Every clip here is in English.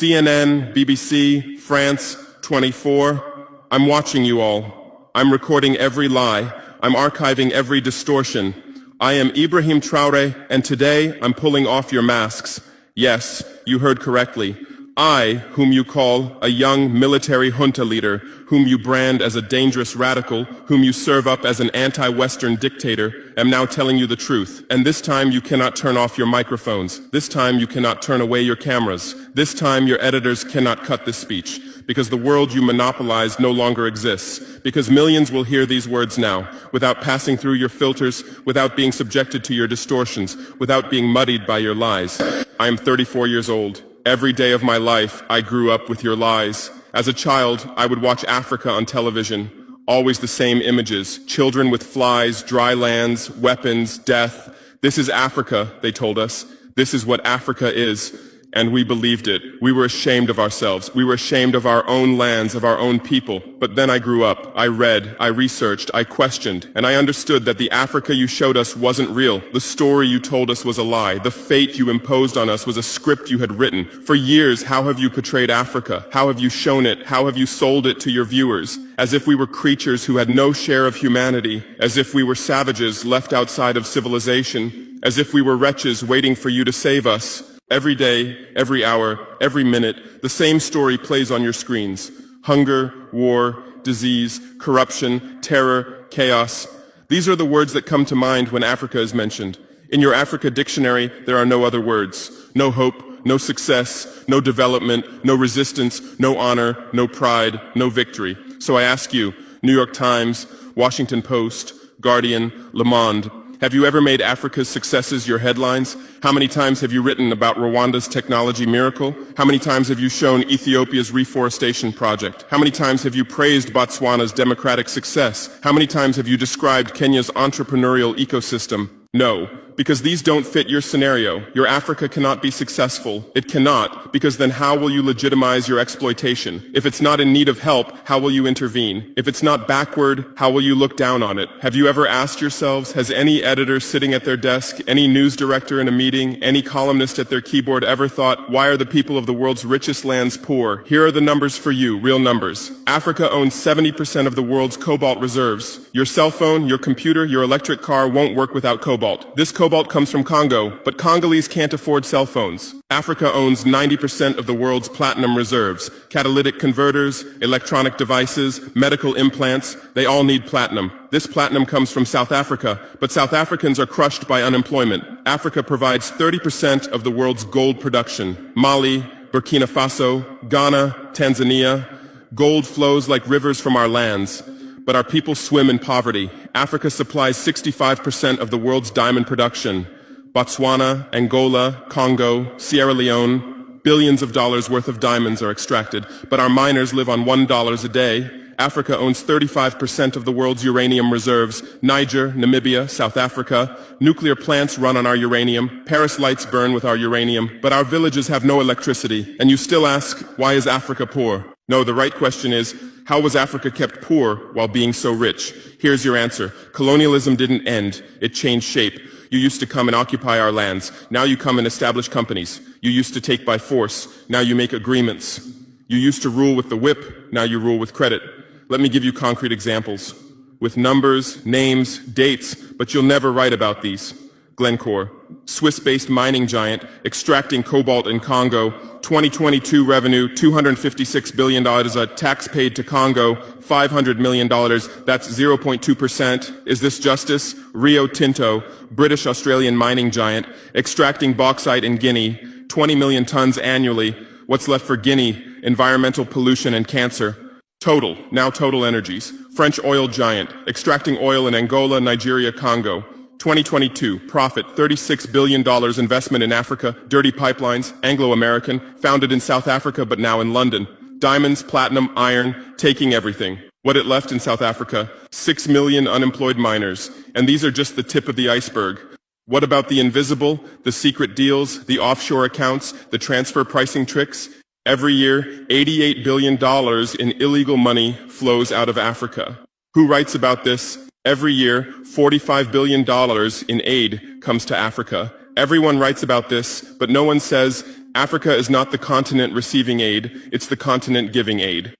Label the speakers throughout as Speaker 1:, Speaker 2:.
Speaker 1: CNN, BBC, France, 24. I'm watching you all. I'm recording every lie. I'm archiving every distortion. I am Ibrahim Traore, and today I'm pulling off your masks. Yes, you heard correctly. I, whom you call a young military junta leader, whom you brand as a dangerous radical, whom you serve up as an anti-Western dictator, am now telling you the truth. And this time you cannot turn off your microphones. This time you cannot turn away your cameras. This time your editors cannot cut this speech, because the world you monopolize no longer exists. Because millions will hear these words now, without passing through your filters, without being subjected to your distortions, without being muddied by your lies. I am 34 years old. Every day of my life, I grew up with your lies. As a child, I would watch Africa on television. Always the same images. Children with flies, dry lands, weapons, death. This is Africa, they told us. This is what Africa is. And we believed it. We were ashamed of ourselves. We were ashamed of our own lands, of our own people. But then I grew up. I read, I researched, I questioned, and I understood that the Africa you showed us wasn't real. The story you told us was a lie. The fate you imposed on us was a script you had written. For years, how have you portrayed Africa? How have you shown it? How have you sold it to your viewers? As if we were creatures who had no share of humanity. As if we were savages left outside of civilization. As if we were wretches waiting for you to save us. Every day, every hour, every minute, the same story plays on your screens. Hunger, war, disease, corruption, terror, chaos. These are the words that come to mind when Africa is mentioned. In your Africa dictionary, there are no other words. No hope, no success, no development, no resistance, no honor, no pride, no victory. So I ask you, New York Times, Washington Post, Guardian, Le Monde, have you ever made Africa's successes your headlines? How many times have you written about Rwanda's technology miracle? How many times have you shown Ethiopia's reforestation project? How many times have you praised Botswana's democratic success? How many times have you described Kenya's entrepreneurial ecosystem? No, because these don't fit your scenario. Your Africa cannot be successful. It cannot, because then how will you legitimize your exploitation? If it's not in need of help, how will you intervene? If it's not backward, how will you look down on it? Have you ever asked yourselves, has any editor sitting at their desk, any news director in a meeting, any columnist at their keyboard ever thought, why are the people of the world's richest lands poor? Here are the numbers for you, real numbers. Africa owns 70% of the world's cobalt reserves. Your cell phone, your computer, your electric car won't work without cobalt. This cobalt comes from Congo, but Congolese can't afford cell phones. Africa owns 90% of the world's platinum reserves. Catalytic converters, electronic devices, medical implants, they all need platinum. This platinum comes from South Africa, but South Africans are crushed by unemployment. Africa provides 30% of the world's gold production. Mali, Burkina Faso, Ghana, Tanzania. Gold flows like rivers from our lands. But our people swim in poverty. Africa supplies 65% of the world's diamond production. Botswana, Angola, Congo, Sierra Leone, billions of dollars worth of diamonds are extracted, but our miners live on $1 a day. Africa owns 35% of the world's uranium reserves. Niger, Namibia, South Africa. Nuclear plants run on our uranium. Paris lights burn with our uranium, but our villages have no electricity. And you still ask, why is Africa poor? No, the right question is, how was Africa kept poor while being so rich? Here's your answer. Colonialism didn't end. It changed shape. You used to come and occupy our lands. Now you come and establish companies. You used to take by force. Now you make agreements. You used to rule with the whip. Now you rule with credit. Let me give you concrete examples. With numbers, names, dates, but you'll never write about these. Glencore, Swiss-based mining giant, extracting cobalt in Congo. 2022 revenue, $256 billion, a tax paid to Congo, $500 million, that's 0.2%. Is this justice? Rio Tinto, British-Australian mining giant, extracting bauxite in Guinea, 20 million tons annually. What's left for Guinea? Environmental pollution and cancer. Total, now Total Energies, French oil giant, extracting oil in Angola, Nigeria, Congo. 2022, profit, $36 billion investment in Africa, dirty pipelines, Anglo-American, founded in South Africa but now in London. Diamonds, platinum, iron, taking everything. What it left in South Africa? 6 million unemployed miners. And these are just the tip of the iceberg. What about the invisible, the secret deals, the offshore accounts, the transfer pricing tricks? Every year, $88 billion in illegal money flows out of Africa. Who writes about this? Every year, $45 billion in aid comes to Africa. Everyone writes about this, but no one says Africa is not the continent receiving aid, it's the continent giving aid.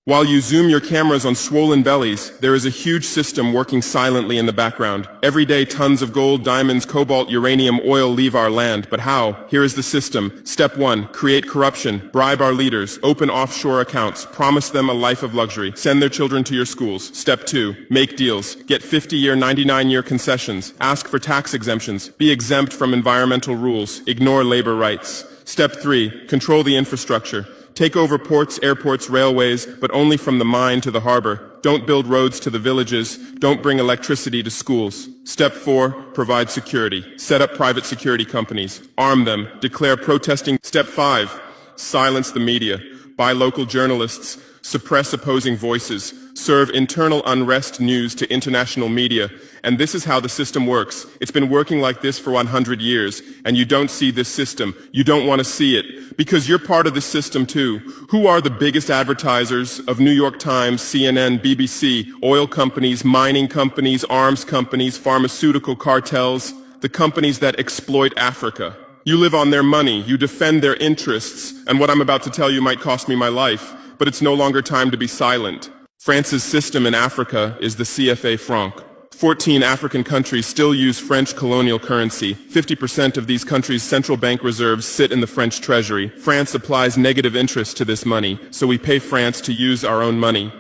Speaker 1: While you zoom your cameras on swollen bellies, there is a huge system working silently in the background. Every day, tons of gold, diamonds, cobalt, uranium, oil leave our land. But how? Here is the system. Step 1, create corruption, bribe our leaders, open offshore accounts, promise them a life of luxury, send their children to your schools. Step 2, make deals, get 50-year, 99-year concessions, ask for tax exemptions, be exempt from environmental rules, ignore labor rights. Step 3, control the infrastructure. Take over ports, airports, railways, but only from the mine to the harbor. Don't build roads to the villages. Don't bring electricity to schools. Step 4, provide security. Set up private security companies. Arm them. Declare protesting. Step 5, silence the media. Buy local journalists. Suppress opposing voices. Serve internal unrest news to international media. And this is how the system works. It's been working like this for 100 years, and you don't see this system. You don't want to see it, because you're part of the system too. Who are the biggest advertisers of New York Times, CNN, BBC, oil companies, mining companies, arms companies, pharmaceutical cartels, the companies that exploit Africa? You live on their money, you defend their interests, and what I'm about to tell you might cost me my life, but it's no longer time to be silent. France's system in Africa is the CFA franc. 14 African countries still use French colonial currency. 50% of these countries' central bank reserves sit in the French treasury. France applies negative interest to this money, so we pay France to use our own money.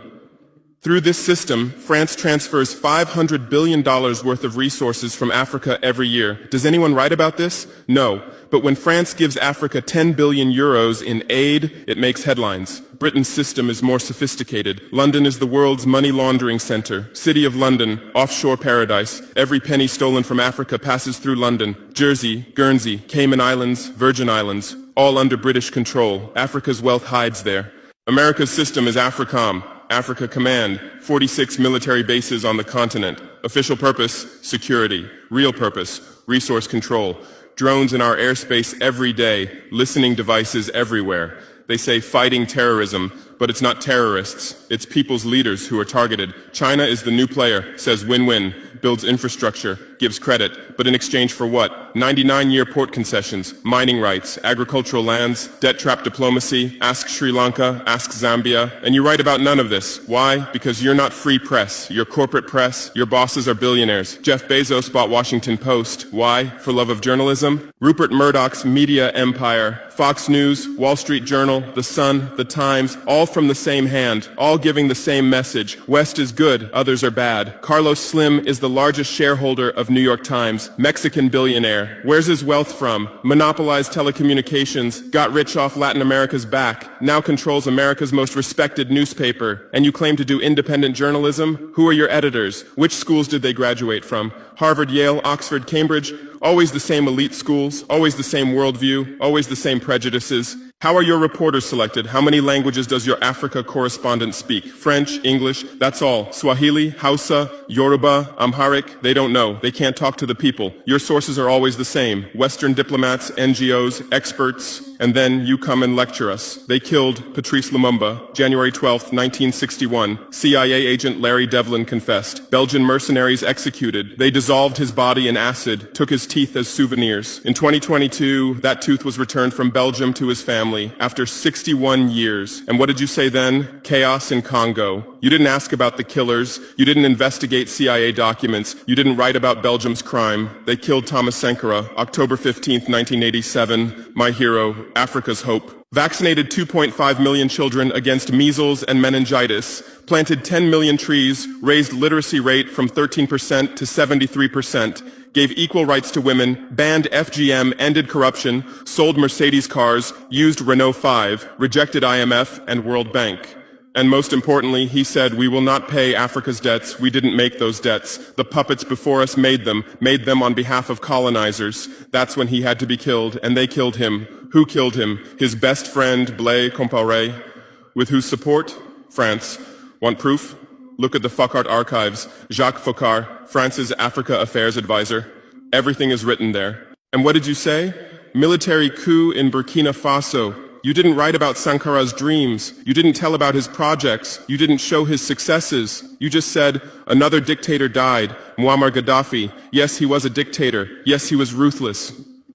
Speaker 1: Through this system, France transfers $500 billion worth of resources from Africa every year. Does anyone write about this? No. But when France gives Africa 10 billion euros in aid, it makes headlines. Britain's system is more sophisticated. London is the world's money laundering center. City of London, offshore paradise. Every penny stolen from Africa passes through London. Jersey, Guernsey, Cayman Islands, Virgin Islands, all under British control. Africa's wealth hides there. America's system is AFRICOM, Africa Command, 46 military bases on the continent. Official purpose, security. Real purpose, resource control. Drones in our airspace every day, listening devices everywhere. They say fighting terrorism, but it's not terrorists. It's people's leaders who are targeted. China is the new player, says win-win, builds infrastructure, gives credit, but in exchange for what? 99-year port concessions, mining rights, agricultural lands, debt-trap diplomacy, ask Sri Lanka, ask Zambia, and you write about none of this. Why? Because you're not free press. You're corporate press. Your bosses are billionaires. Jeff Bezos bought Washington Post. Why? For love of journalism? Rupert Murdoch's media empire, Fox News, Wall Street Journal, The Sun, The Times, all from the same hand, all giving the same message. West is good, others are bad. Carlos Slim is the largest shareholder of New York Times, Mexican billionaire. Where's his wealth from? Monopolized telecommunications, got rich off Latin America's back, now controls America's most respected newspaper. And you claim to do independent journalism? Who are your editors? Which schools did they graduate from? Harvard, Yale, Oxford, Cambridge? Always the same elite schools, always the same worldview, always the same prejudices. How are your reporters selected? How many languages does your Africa correspondent speak? French, English, that's all. Swahili, Hausa, Yoruba, Amharic, they don't know. They can't talk to the people. Your sources are always the same. Western diplomats, NGOs, experts, and then you come and lecture us. They killed Patrice Lumumba, January 12th, 1961. CIA agent Larry Devlin confessed. Belgian mercenaries executed. They dissolved his body in acid, took his teeth as souvenirs. In 2022, that tooth was returned from Belgium to his family after 61 years. And what did you say then? Chaos in Congo. You didn't ask about the killers. You didn't investigate CIA documents. You didn't write about Belgium's crime. They killed Thomas Sankara, October 15th, 1987. My hero, Africa's hope. Vaccinated 2.5 million children against measles and meningitis, planted 10 million trees, raised literacy rate from 13% to 73%, gave equal rights to women, banned FGM, ended corruption, sold Mercedes cars, used Renault 5, rejected IMF and World Bank. And most importantly, he said, we will not pay Africa's debts. We didn't make those debts. The puppets before us made them on behalf of colonizers. That's when he had to be killed, and they killed him. Who killed him? His best friend, Blaise Compaoré. With whose support? France. Want proof? Look at the Focart archives. Jacques Faucard, France's Africa Affairs advisor. Everything is written there. And what did you say? Military coup in Burkina Faso. You didn't write about Sankara's dreams. You didn't tell about his projects. You didn't show his successes. You just said, another dictator died, Muammar Gaddafi. Yes, he was a dictator. Yes, he was ruthless.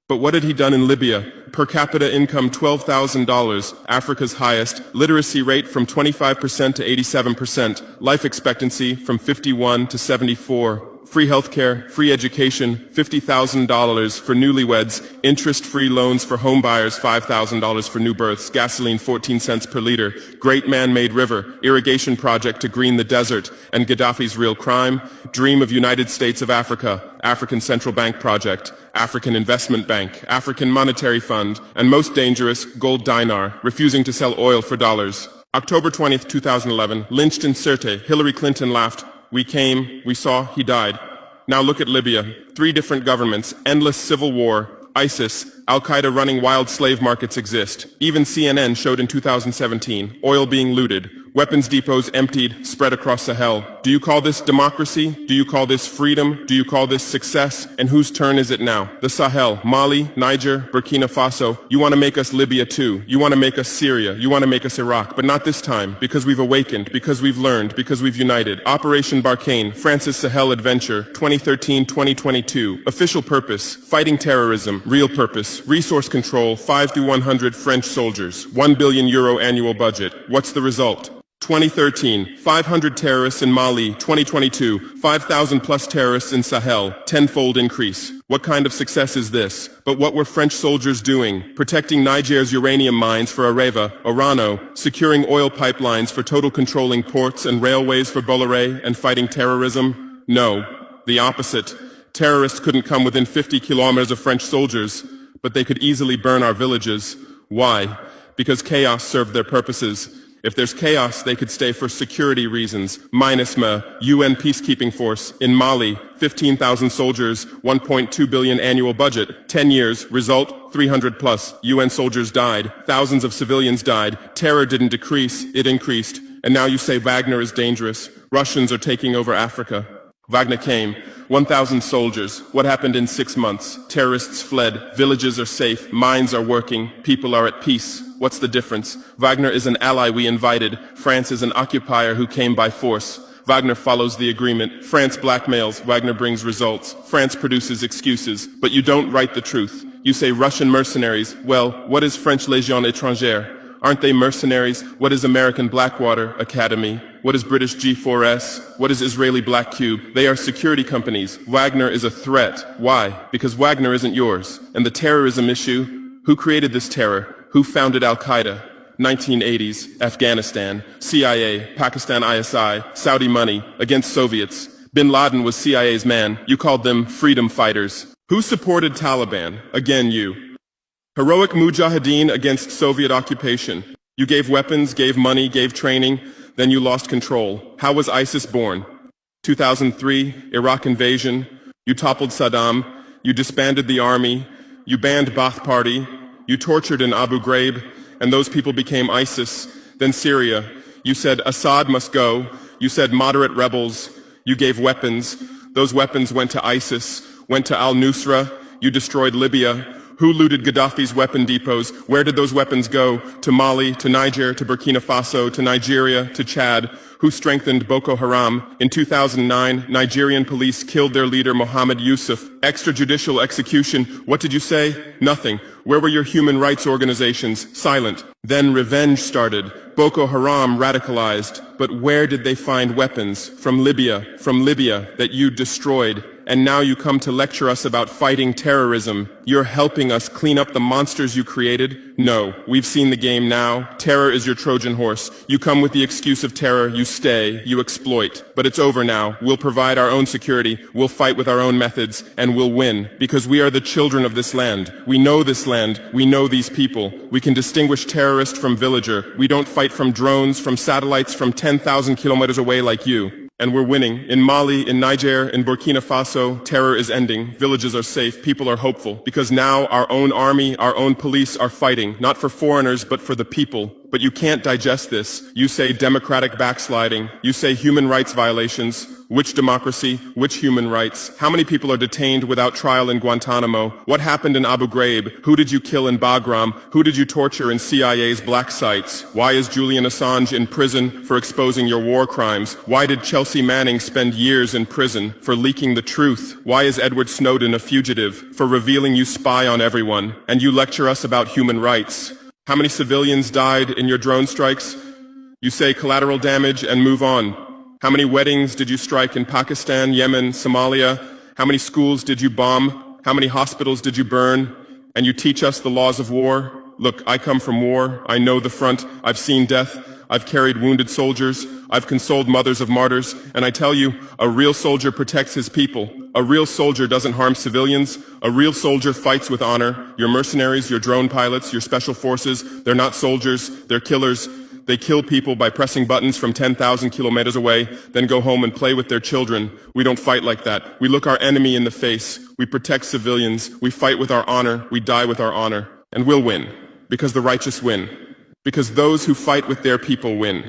Speaker 1: But what had he done in Libya? Per capita income $12,000, Africa's highest. Literacy rate from 25% to 87%. Life expectancy from 51 to 74. Free healthcare, free education, $50,000 for newlyweds, interest-free loans for homebuyers, $5,000 for new births, gasoline 14 cents per liter, great man-made river, irrigation project to green the desert, and Gaddafi's real crime, dream of United States of Africa, African Central Bank project, African Investment Bank, African Monetary Fund, and most dangerous, gold dinar, refusing to sell oil for dollars. October 20th, 2011, lynched in Sirte, Hillary Clinton laughed. We came, we saw, he died. Now look at Libya. 3 different governments, endless civil war, ISIS, Al-Qaeda running wild slave markets exist. Even CNN showed in 2017, oil being looted, weapons depots emptied, spread across Sahel. Do you call this democracy? Do you call this freedom? Do you call this success? And whose turn is it now? The Sahel, Mali, Niger, Burkina Faso. You want to make us Libya too. You want to make us Syria. You want to make us Iraq. But not this time, because we've awakened, because we've learned, because we've united. Operation Barkhane, France's Sahel Adventure, 2013-2022. Official purpose, fighting terrorism. Real purpose, resource control, 5 through 100 French soldiers. €1 billion annual budget. What's the result? 2013, 500 terrorists in Mali. 2022, 5,000 plus terrorists in Sahel, tenfold increase. What kind of success is this? But what were French soldiers doing? Protecting Niger's uranium mines for Areva, Orano, securing oil pipelines for Total, controlling ports and railways for Bolloré, and fighting terrorism? No, the opposite. Terrorists couldn't come within 50 kilometers of French soldiers, but they could easily burn our villages. Why? Because chaos served their purposes. If there's chaos, they could stay for security reasons. MINUSMA, UN peacekeeping force. In Mali, 15,000 soldiers, 1.2 billion annual budget. 10 years, result, 300 plus. UN soldiers died. Thousands of civilians died. Terror didn't decrease, it increased. And now you say Wagner is dangerous. Russians are taking over Africa. Wagner came. 1,000 soldiers. What happened in 6 months? Terrorists fled. Villages are safe. Mines are working. People are at peace. What's the difference? Wagner is an ally we invited. France is an occupier who came by force. Wagner follows the agreement. France blackmails. Wagner brings results. France produces excuses. But you don't write the truth. You say Russian mercenaries. Well, what is French Légion étrangère? Aren't they mercenaries? What is American Blackwater Academy? What is British G4S? What is Israeli Black Cube? They are security companies. Wagner is a threat. Why? Because Wagner isn't yours. And the terrorism issue? Who created this terror? Who founded Al-Qaeda? 1980s, Afghanistan, CIA, Pakistan ISI, Saudi money, against Soviets. Bin Laden was CIA's man. You called them freedom fighters. Who supported Taliban? Again, you. Heroic mujahideen against Soviet occupation. You gave weapons, gave money, gave training, then you lost control. How was ISIS born? 2003, Iraq invasion. You toppled Saddam. You disbanded the army. You banned Ba'ath Party. You tortured in Abu Ghraib, and those people became ISIS. Then Syria. You said Assad must go. You said moderate rebels. You gave weapons. Those weapons went to ISIS, went to al-Nusra. You destroyed Libya. Who looted Gaddafi's weapon depots? Where did those weapons go? To Mali, to Niger, to Burkina Faso, to Nigeria, to Chad? Who strengthened Boko Haram? In 2009, Nigerian police killed their leader Mohammed Yusuf. Extrajudicial execution. What did you say? Nothing. Where were your human rights organizations? Silent. Then revenge started. Boko Haram radicalized. But where did they find weapons? From Libya that you destroyed. And now you come to lecture us about fighting terrorism. You're helping us clean up the monsters you created? No, we've seen the game now. Terror is your Trojan horse. You come with the excuse of terror, you stay, you exploit. But it's over now. We'll provide our own security, we'll fight with our own methods, and we'll win. Because we are the children of this land. We know this land, we know these people. We can distinguish terrorist from villager. We don't fight from drones, from satellites, from 10,000 kilometers away like you. And we're winning. In Mali, in Niger, in Burkina Faso, terror is ending. Villages are safe. People are hopeful. Because now our own army, our own police are fighting, not for foreigners, but for the people. But you can't digest this. You say democratic backsliding. You say human rights violations. Which democracy? Which human rights? How many people are detained without trial in Guantanamo? What happened in Abu Ghraib? Who did you kill in Bagram? Who did you torture in CIA's black sites? Why is Julian Assange in prison for exposing your war crimes? Why did Chelsea Manning spend years in prison for leaking the truth? Why is Edward Snowden a fugitive for revealing you spy on everyone? And you lecture us about human rights. How many civilians died in your drone strikes? You say collateral damage and move on. How many weddings did you strike in Pakistan, Yemen, Somalia? How many schools did you bomb? How many hospitals did you burn? And you teach us the laws of war? Look, I come from war. I know the front. I've seen death. I've carried wounded soldiers. I've consoled mothers of martyrs. And I tell you, a real soldier protects his people. A real soldier doesn't harm civilians. A real soldier fights with honor. Your mercenaries, your drone pilots, your special forces, they're not soldiers, they're killers. They kill people by pressing buttons from 10,000 kilometers away, then go home and play with their children. We don't fight like that. We look our enemy in the face. We protect civilians. We fight with our honor. We die with our honor. And we'll win. Because the righteous win. Because those who fight with their people win.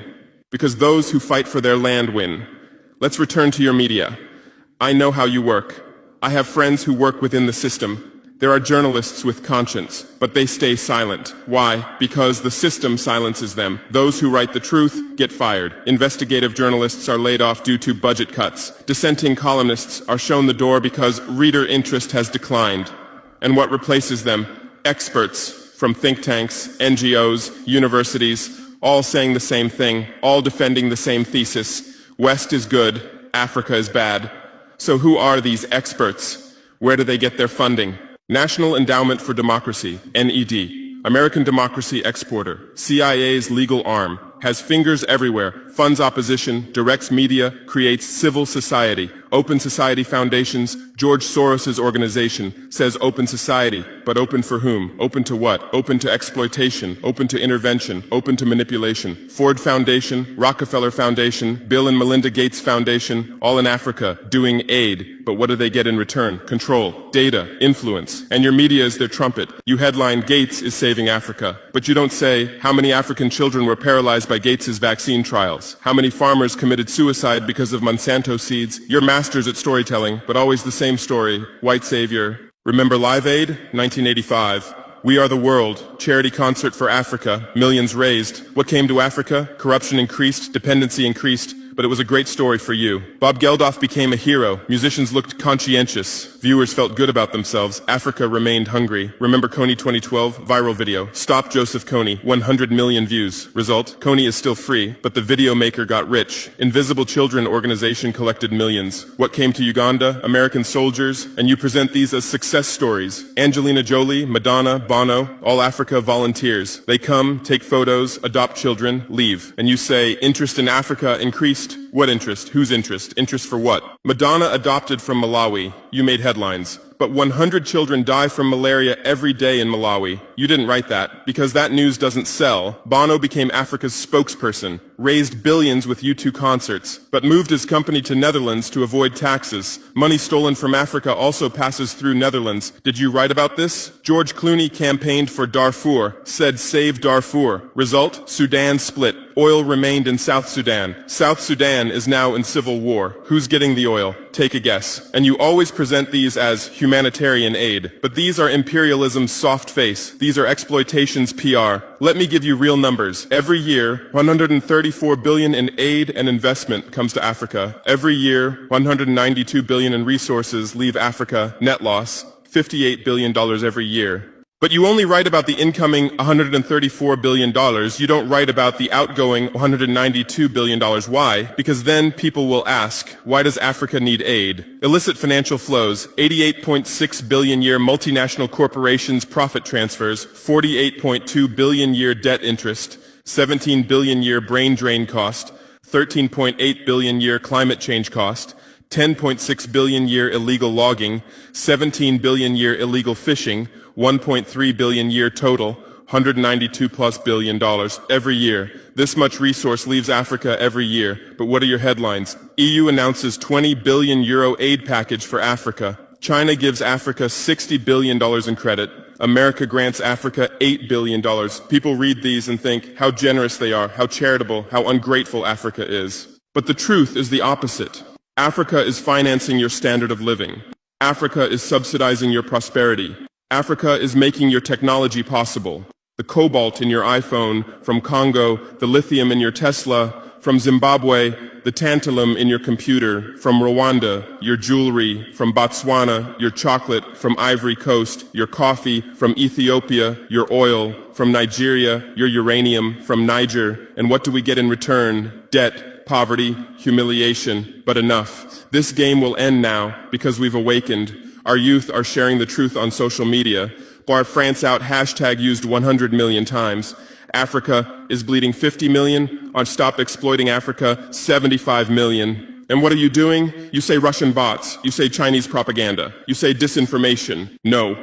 Speaker 1: Because those who fight for their land win. Let's return to your media. I know how you work. I have friends who work within the system. There are journalists with conscience, but they stay silent. Why? Because the system silences them. Those who write the truth get fired. Investigative journalists are laid off due to budget cuts. Dissenting columnists are shown the door because reader interest has declined. And what replaces them? Experts from think tanks, NGOs, universities, all saying the same thing, all defending the same thesis. West is good, Africa is bad. So who are these experts? Where do they get their funding? National Endowment for Democracy, NED, American Democracy Exporter, CIA's legal arm, has fingers everywhere, funds opposition, directs media, creates civil society. Open Society Foundations, George Soros's organization, says open society, but open for whom? Open to what? Open to exploitation, open to intervention, open to manipulation. Ford Foundation, Rockefeller Foundation, Bill and Melinda Gates Foundation, all in Africa, doing aid. But what do they get in return? Control, data, influence. And your media is their trumpet. You headline, Gates is saving Africa. But you don't say, how many African children were paralyzed by Gates's vaccine trials? How many farmers committed suicide because of Monsanto seeds? Your masters at storytelling, but always the same story. White savior. Remember Live Aid? 1985. We Are the World, charity concert for Africa, millions raised. What came to Africa? Corruption increased, dependency increased, but it was a great story for you. Bob Geldof became a hero. Musicians looked conscientious. Viewers felt good about themselves. Africa remained hungry. Remember Kony 2012? Viral video. Stop Joseph Kony. 100 million views. Result? Kony is still free, but the video maker got rich. Invisible Children organization collected millions. What came to Uganda? American soldiers. And you present these as success stories. Angelina Jolie, Madonna, Bono, all Africa volunteers. They come, take photos, adopt children, leave. And you say, interest in Africa increased. What interest? Whose interest? Interest for what? Madonna adopted from Malawi. You made headlines. But 100 children die from malaria every day in Malawi. You didn't write that, because that news doesn't sell. Bono became Africa's spokesperson, raised billions with U2 concerts, but moved his company to Netherlands to avoid taxes. Money stolen from Africa also passes through Netherlands. Did you write about this? George Clooney campaigned for Darfur, said save Darfur. Result? Sudan split. Oil remained in South Sudan. South Sudan is now in civil war. Who's getting the oil? Take a guess. And you always present these as humanitarian aid. But these are imperialism's soft face. These are exploitation's PR. Let me give you real numbers. Every year, 134 billion in aid and investment comes to Africa. Every year, 192 billion in resources leave Africa, net loss, $58 billion every year. But you only write about the incoming $134 billion. You don't write about the outgoing $192 billion. Why? Because then people will ask, why does Africa need aid? Illicit financial flows, 88.6 billion year multinational corporations profit transfers, 48.2 billion year debt interest, 17 billion year brain drain cost, 13.8 billion year climate change cost, 10.6 billion year illegal logging, 17 billion year illegal fishing, 1.3 billion year total, $192+ billion every year. This much resource leaves Africa every year. But what are your headlines? EU announces 20 billion euro aid package for Africa. China gives Africa $60 billion in credit. America grants Africa $8 billion. People read these and think how generous they are, how charitable, how ungrateful Africa is. But the truth is the opposite. Africa is financing your standard of living. Africa is subsidizing your prosperity. Africa is making your technology possible. The cobalt in your iPhone from Congo, the lithium in your Tesla from Zimbabwe, the tantalum in your computer from Rwanda, your jewelry from Botswana, your chocolate from Ivory Coast, your coffee from Ethiopia, your oil from Nigeria, your uranium from Niger. And what do we get in return? Debt, poverty, humiliation. But enough. This game will end now because we've awakened. Our youth are sharing the truth on social media. Bar France out hashtag used 100 million times. Africa is bleeding 50 million. On Stop Exploiting Africa, 75 million. And what are you doing? You say Russian bots. You say Chinese propaganda. You say disinformation. No.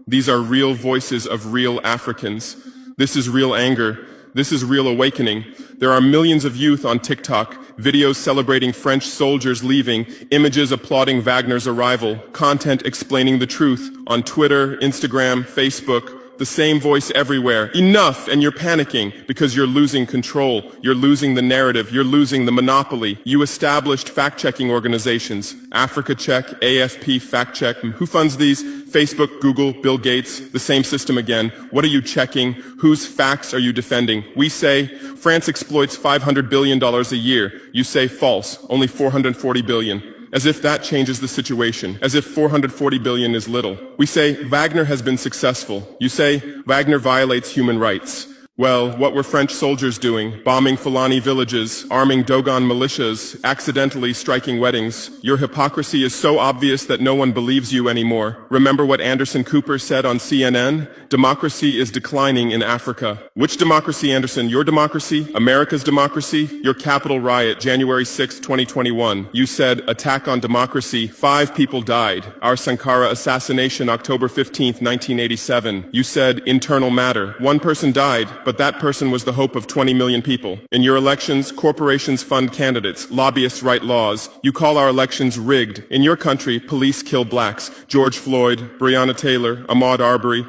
Speaker 1: These are real voices of real Africans. This is real anger. This is real awakening. There are millions of youth on TikTok, videos celebrating French soldiers leaving, images applauding Wagner's arrival, content explaining the truth on Twitter, Instagram, Facebook. The same voice everywhere. Enough! And you're panicking because you're losing control. You're losing the narrative. You're losing the monopoly. You established fact-checking organizations. Africa Check, AFP Fact Check. Who funds these? Facebook, Google, Bill Gates. The same system again. What are you checking? Whose facts are you defending? We say France exploits $500 billion a year. You say false. Only $440 billion. As if that changes the situation, as if 440 billion is little. We say Wagner has been successful. You say Wagner violates human rights. Well, what were French soldiers doing? Bombing Fulani villages, arming Dogon militias, accidentally striking weddings. Your hypocrisy is so obvious that no one believes you anymore. Remember what Anderson Cooper said on CNN? Democracy is declining in Africa. Which democracy, Anderson? Your democracy? America's democracy? Your Capitol riot, January 6, 2021. You said, attack on democracy. 5 people died. Our Sankara assassination, October 15, 1987. You said, internal matter. 1 person died. But that person was the hope of 20 million people. In your elections, corporations fund candidates, lobbyists write laws. You call our elections rigged. In your country, police kill blacks. George Floyd, Breonna Taylor, Ahmaud Arbery.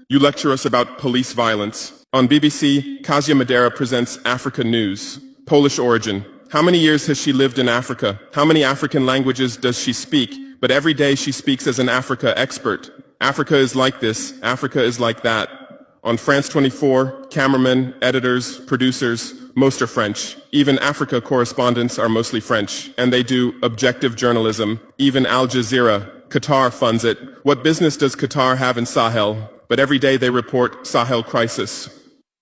Speaker 1: You lecture us about police violence. On BBC, Kasia Madera presents Africa News. Polish origin. How many years has she lived in Africa? How many African languages does she speak? But every day she speaks as an Africa expert. Africa is like this. Africa is like that. On France 24, cameramen, editors, producers, most are French. Even Africa correspondents are mostly French, and they do objective journalism. Even Al Jazeera. Qatar funds it. What business does Qatar have in Sahel? But every day they report Sahel crisis.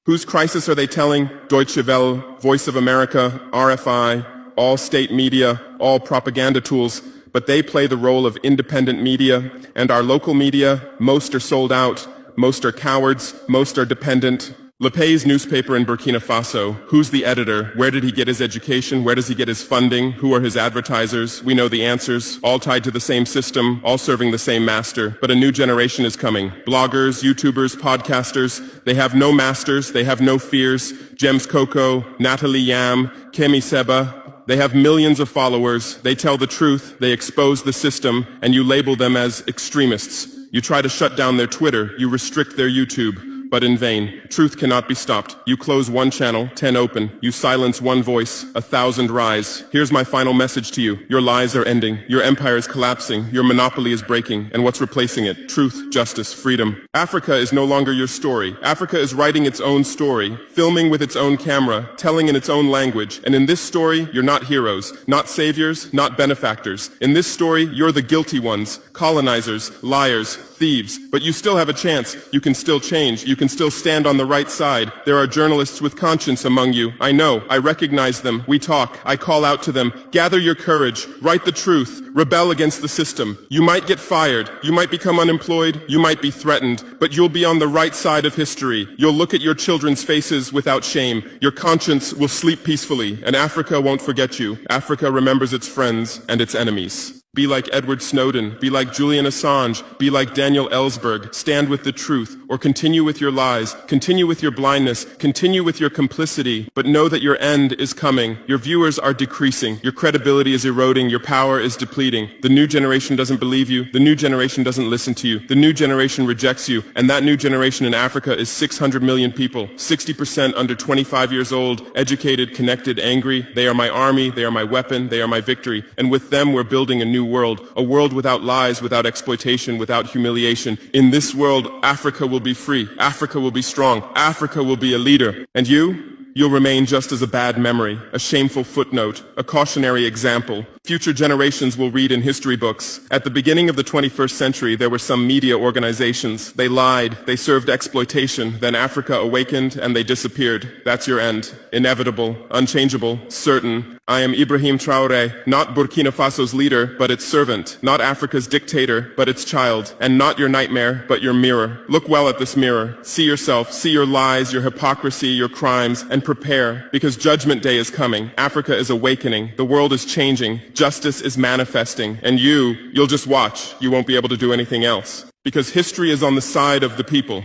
Speaker 1: Whose crisis are they telling? Deutsche Welle, Voice of America, RFI, all state media, all propaganda tools. But they play the role of independent media, and our local media, most are sold out. Most are cowards, most are dependent. Le Pay's newspaper in Burkina Faso, who's the editor? Where did he get his education? Where does he get his funding? Who are his advertisers? We know the answers, all tied to the same system, all serving the same master. But a new generation is coming. Bloggers, YouTubers, podcasters, they have no masters, they have no fears. James Coco, Natalie Yam, Kemi Seba, they have millions of followers, they tell the truth, they expose the system, and you label them as extremists. You try to shut down their Twitter, you restrict their YouTube, but in vain. Truth cannot be stopped. You close one channel, 10 open. You silence one voice, 1,000 rise. Here's my final message to you. Your lies are ending. Your empire is collapsing. Your monopoly is breaking. And what's replacing it? Truth, justice, freedom. Africa is no longer your story. Africa is writing its own story, filming with its own camera, telling in its own language. And in this story, you're not heroes, not saviors, not benefactors. In this story, you're the guilty ones, colonizers, liars, thieves. But you still have a chance. You can still change. You can still stand on the right side. There are journalists with conscience among you. I know. I recognize them. We talk. I call out to them. Gather your courage. Write the truth. Rebel against the system. You might get fired. You might become unemployed. You might be threatened. But you'll be on the right side of history. You'll look at your children's faces without shame. Your conscience will sleep peacefully. And Africa won't forget you. Africa remembers its friends and its enemies. Be like Edward Snowden, be like Julian Assange, be like Daniel Ellsberg. Stand with the truth, or continue with your lies, continue with your blindness, continue with your complicity, but know that your end is coming. Your viewers are decreasing, your credibility is eroding, your power is depleting. The new generation doesn't believe you, the new generation doesn't listen to you, the new generation rejects you, and that new generation in Africa is 600 million people, 60% under 25 years old, educated, connected, angry. They are my army, they are my weapon, they are my victory, and with them we're building a new world, a world without lies, without exploitation, without humiliation. In this world, Africa will be free, Africa will be strong, Africa will be a leader. And you'll remain just as a bad memory, a shameful footnote, a cautionary example. Future generations will read in history books. At the beginning of the 21st century, there were some media organizations. They lied, they served exploitation, then Africa awakened and they disappeared. That's your end. Inevitable, unchangeable, certain. I am Ibrahim Traoré, not Burkina Faso's leader, but its servant, not Africa's dictator, but its child, and not your nightmare, but your mirror. Look well at this mirror. See yourself, see your lies, your hypocrisy, your crimes, and prepare, because Judgment Day is coming. Africa is awakening. The world is changing. Justice is manifesting. And you'll just watch. You won't be able to do anything else. Because history is on the side of the people.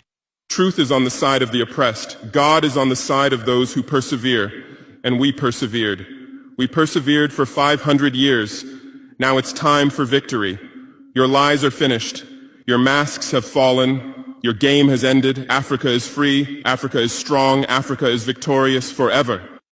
Speaker 1: Truth is on the side of the oppressed. God is on the side of those who persevere. And we persevered. We persevered for 500 years. Now it's time for victory. Your lies are finished. Your masks have fallen. Your game has ended. Africa is free. Africa is strong. Africa is victorious forever.